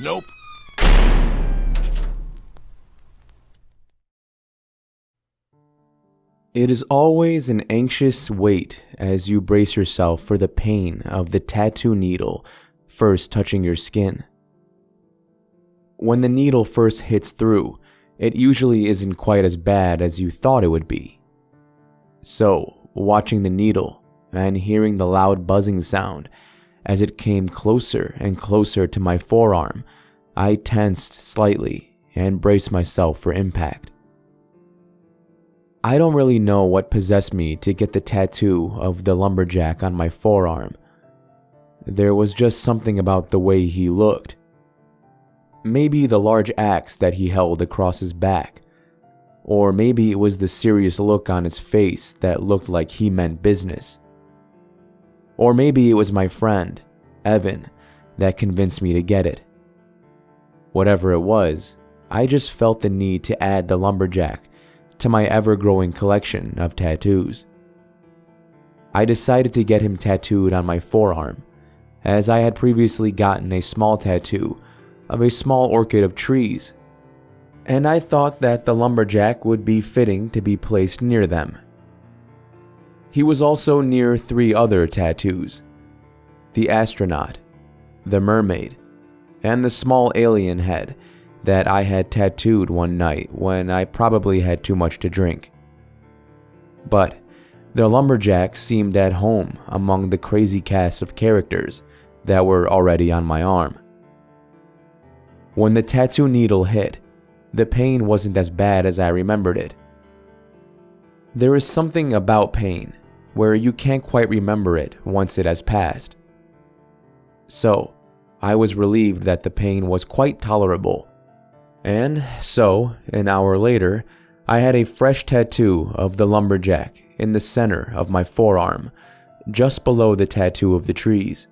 Nope. It is always an anxious wait as you brace yourself for the pain of the tattoo needle first touching your skin. When the needle first hits through, it usually isn't quite as bad as you thought it would be. So, watching the needle and hearing the loud buzzing sound as it came closer and closer to my forearm, I tensed slightly and braced myself for impact. I don't really know what possessed me to get the tattoo of the lumberjack on my forearm. There was just something about the way he looked. Maybe the large axe that he held across his back, or maybe it was the serious look on his face that looked like he meant business. Or maybe it was my friend, Evan, that convinced me to get it. Whatever it was, I just felt the need to add the lumberjack to my ever-growing collection of tattoos. I decided to get him tattooed on my forearm, as I had previously gotten a small tattoo of a small orchid of trees, and I thought that the lumberjack would be fitting to be placed near them. He was also near 3 other tattoos: the astronaut, the mermaid, and the small alien head that I had tattooed one night when I probably had too much to drink. But the lumberjack seemed at home among the crazy cast of characters that were already on my arm. When the tattoo needle hit, the pain wasn't as bad as I remembered it. There is something about pain where you can't quite remember it once it has passed. So, I was relieved that the pain was quite tolerable. And so, an hour later, I had a fresh tattoo of the lumberjack in the center of my forearm, just below the tattoo of the trees.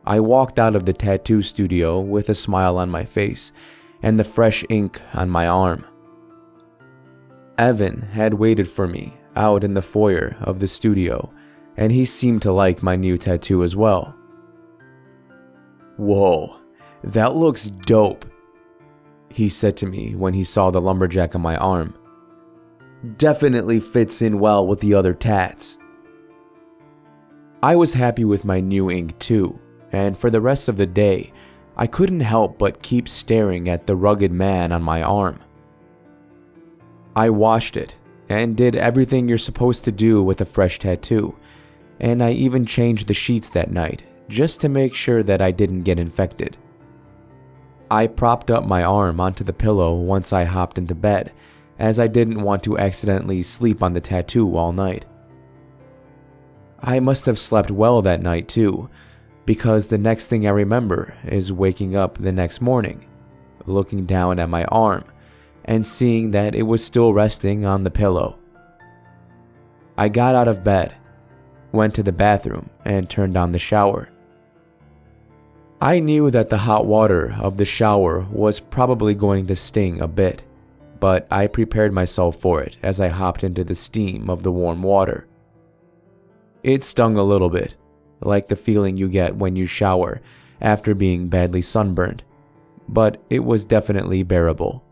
I walked out of the tattoo studio with a smile on my face and the fresh ink on my arm. Evan had waited for me out in the foyer of the studio, and he seemed to like my new tattoo as well. "Whoa, that looks dope," he said to me when he saw the lumberjack on my arm. "Definitely fits in well with the other tats." I was happy with my new ink too, and for the rest of the day, I couldn't help but keep staring at the rugged man on my arm. I washed it and did everything you're supposed to do with a fresh tattoo, and I even changed the sheets that night just to make sure that I didn't get infected. I propped up my arm onto the pillow once I hopped into bed, as I didn't want to accidentally sleep on the tattoo all night. I must have slept well that night too, because the next thing I remember is waking up the next morning, looking down at my arm, and seeing that it was still resting on the pillow. I got out of bed, went to the bathroom, and turned on the shower. I knew that the hot water of the shower was probably going to sting a bit, but I prepared myself for it as I hopped into the steam of the warm water. It stung a little bit, like the feeling you get when you shower after being badly sunburned, but it was definitely bearable.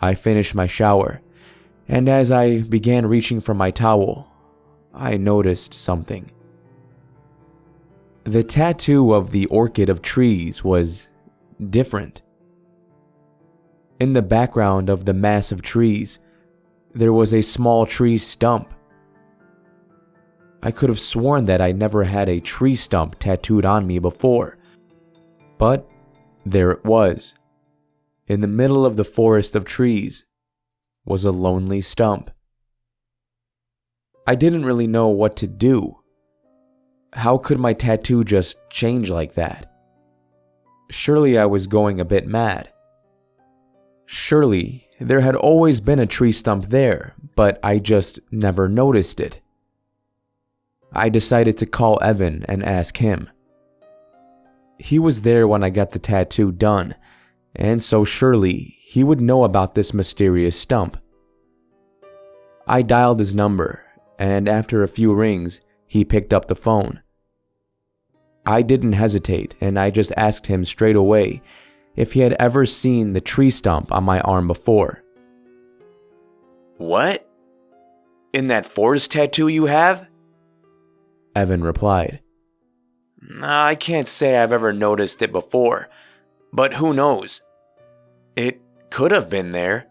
I finished my shower, and as I began reaching for my towel, I noticed something. The tattoo of the orchid of trees was different. In the background of the mass of trees, there was a small tree stump. I could have sworn that I never had a tree stump tattooed on me before, but there it was. In the middle of the forest of trees was a lonely stump. I didn't really know what to do. How could my tattoo just change like that? Surely I was going a bit mad. Surely there had always been a tree stump there, but I just never noticed it. I decided to call Evan and ask him. He was there when I got the tattoo done, and so surely he would know about this mysterious stump. I dialed his number, and after a few rings, he picked up the phone. I didn't hesitate, and I just asked him straight away if he had ever seen the tree stump on my arm before. "What? In that forest tattoo you have?" Evan replied. "I can't say I've ever noticed it before, but who knows? It could have been there.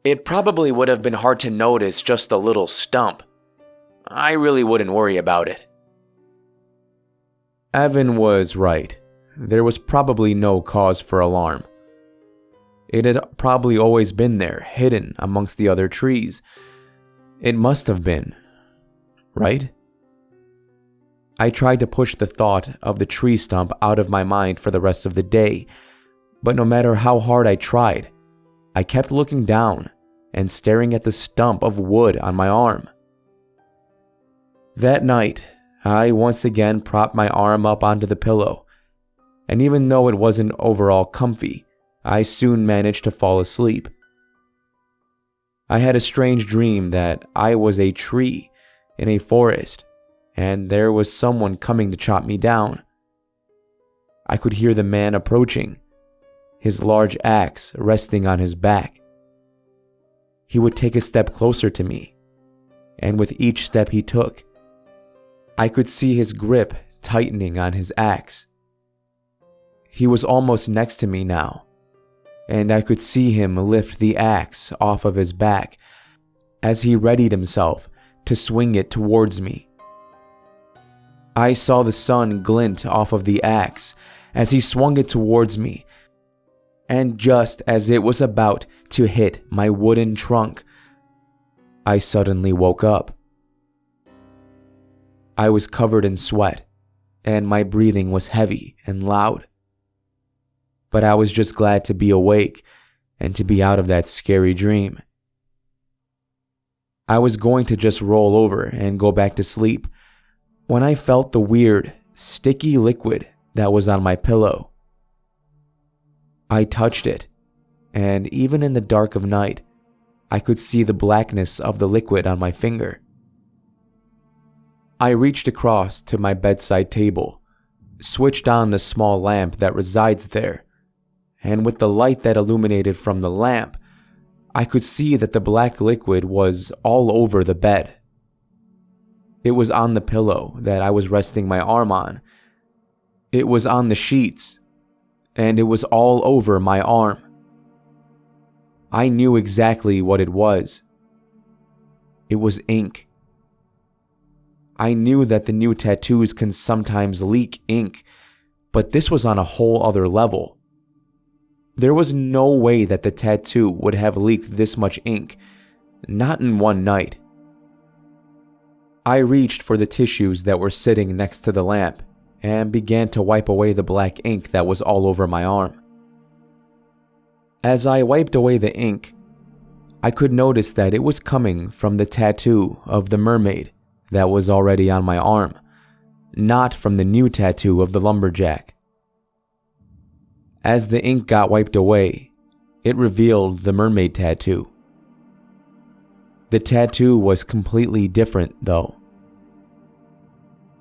It probably would have been hard to notice just a little stump. I really wouldn't worry about it." Evan was right. There was probably no cause for alarm. It had probably always been there, hidden amongst the other trees. It must have been, right? I tried to push the thought of the tree stump out of my mind for the rest of the day, but no matter how hard I tried, I kept looking down and staring at the stump of wood on my arm. That night, I once again propped my arm up onto the pillow, and even though it wasn't overall comfy, I soon managed to fall asleep. I had a strange dream that I was a tree in a forest, and there was someone coming to chop me down. I could hear the man approaching, his large axe resting on his back. He would take a step closer to me, and with each step he took, I could see his grip tightening on his axe. He was almost next to me now, and I could see him lift the axe off of his back as he readied himself to swing it towards me. I saw the sun glint off of the axe as he swung it towards me, and just as it was about to hit my wooden trunk, I suddenly woke up. I was covered in sweat, and my breathing was heavy and loud. But I was just glad to be awake and to be out of that scary dream. I was going to just roll over and go back to sleep when I felt the weird, sticky liquid that was on my pillow. I touched it, and even in the dark of night, I could see the blackness of the liquid on my finger. I reached across to my bedside table, switched on the small lamp that resides there, and with the light that illuminated from the lamp, I could see that the black liquid was all over the bed. It was on the pillow that I was resting my arm on. It was on the sheets, and it was all over my arm. I knew exactly what it was. It was ink. I knew that the new tattoos can sometimes leak ink, but this was on a whole other level. There was no way that the tattoo would have leaked this much ink, not in one night. I reached for the tissues that were sitting next to the lamp and began to wipe away the black ink that was all over my arm. As I wiped away the ink, I could notice that it was coming from the tattoo of the mermaid that was already on my arm, not from the new tattoo of the lumberjack. As the ink got wiped away, it revealed the mermaid tattoo. The tattoo was completely different, though.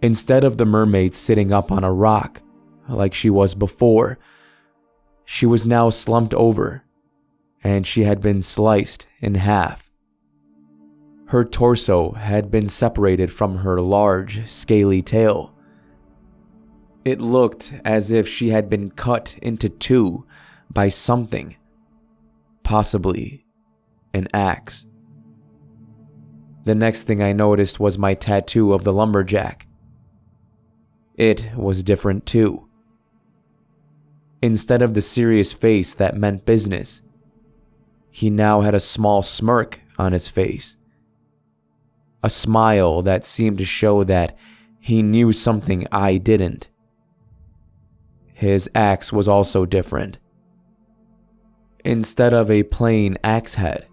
Instead of the mermaid sitting up on a rock, like she was before, she was now slumped over, and she had been sliced in half. Her torso had been separated from her large, scaly tail. It looked as if she had been cut into two by something, possibly an axe. The next thing I noticed was my tattoo of the lumberjack. It was different too. Instead of the serious face that meant business, he now had a small smirk on his face. A smile that seemed to show that he knew something I didn't. His axe was also different. Instead of a plain axe head,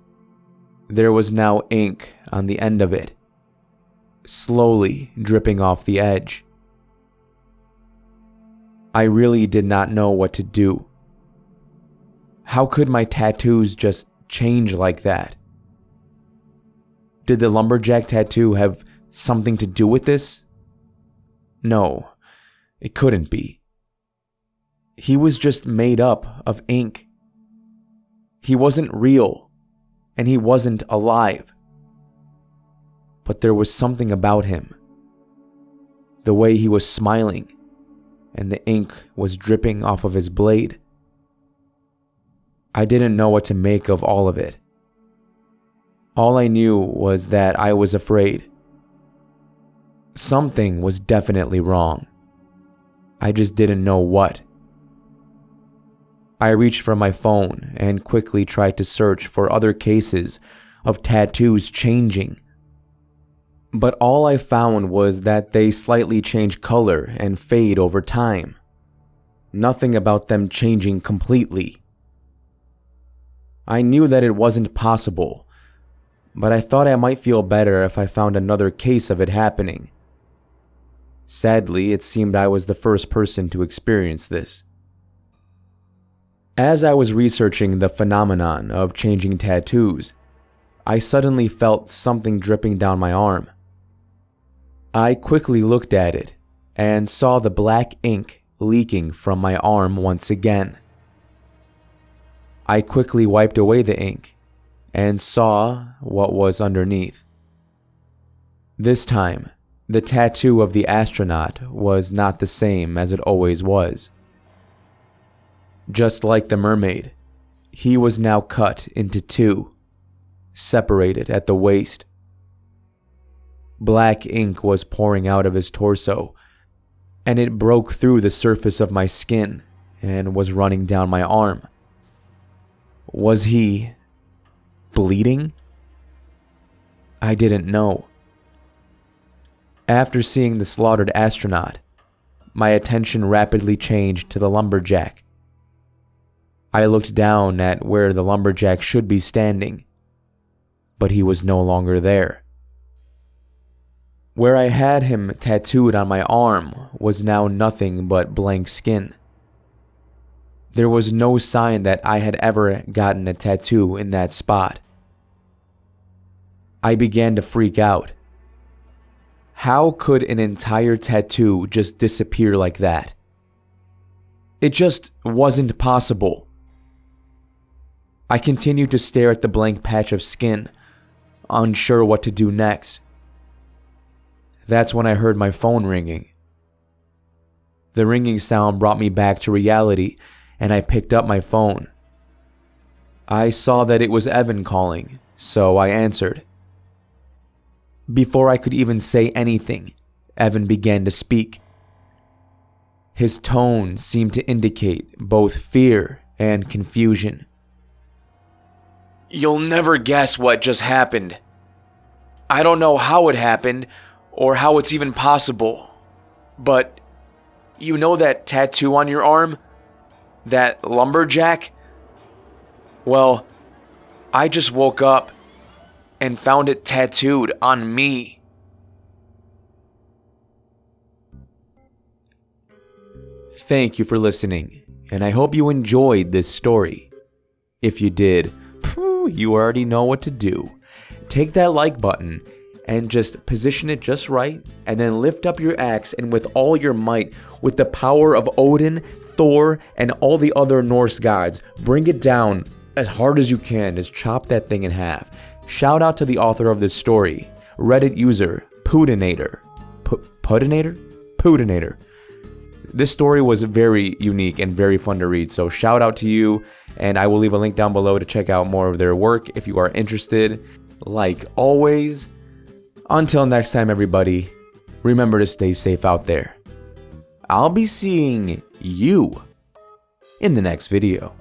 there was now ink on the end of it, slowly dripping off the edge. I really did not know what to do. How could my tattoos just change like that? Did the lumberjack tattoo have something to do with this? No, It couldn't be. He was just made up of ink. He wasn't real, and he wasn't alive. But there was something about him. The way he was smiling, and the ink was dripping off of his blade. I didn't know what to make of all of it. All I knew was that I was afraid. Something was definitely wrong. I just didn't know what. I reached for my phone and quickly tried to search for other cases of tattoos changing. But all I found was that they slightly change color and fade over time. Nothing about them changing completely. I knew that it wasn't possible, but I thought I might feel better if I found another case of it happening. Sadly, it seemed I was the first person to experience this. As I was researching the phenomenon of changing tattoos, I suddenly felt something dripping down my arm. I quickly looked at it and saw the black ink leaking from my arm once again. I quickly wiped away the ink and saw what was underneath. This time, the tattoo of the astronaut was not the same as it always was. Just like the mermaid, he was now cut into two, separated at the waist. Black ink was pouring out of his torso, and it broke through the surface of my skin and was running down my arm. Was he bleeding? I didn't know. After seeing the slaughtered astronaut, my attention rapidly changed to the lumberjack. I looked down at where the lumberjack should be standing, but he was no longer there. Where I had him tattooed on my arm was now nothing but blank skin. There was no sign that I had ever gotten a tattoo in that spot. I began to freak out. How could an entire tattoo just disappear like that? It just wasn't possible. I continued to stare at the blank patch of skin, unsure what to do next. That's when I heard my phone ringing. The ringing sound brought me back to reality, and I picked up my phone. I saw that it was Evan calling, so I answered. Before I could even say anything, Evan began to speak. His tone seemed to indicate both fear and confusion. You'll never guess what just happened. I don't know how it happened, or how it's even possible. But, you know that tattoo on your arm? That lumberjack? Well, I just woke up and found it tattooed on me. Thank you for listening, and I hope you enjoyed this story. If you did, you already know what to do. Take that like button and just position it just right, and then lift up your axe and with all your might, with the power of Odin, Thor, and all the other Norse gods, bring it down as hard as you can. Just chop that thing in half. Shout out to the author of this story, Reddit user Pudenator. Pudenator. This story was very unique and very fun to read, so shout out to you, and I will leave a link down below to check out more of their work if you are interested. Like always, until next time everybody, remember to stay safe out there. I'll be seeing you in the next video.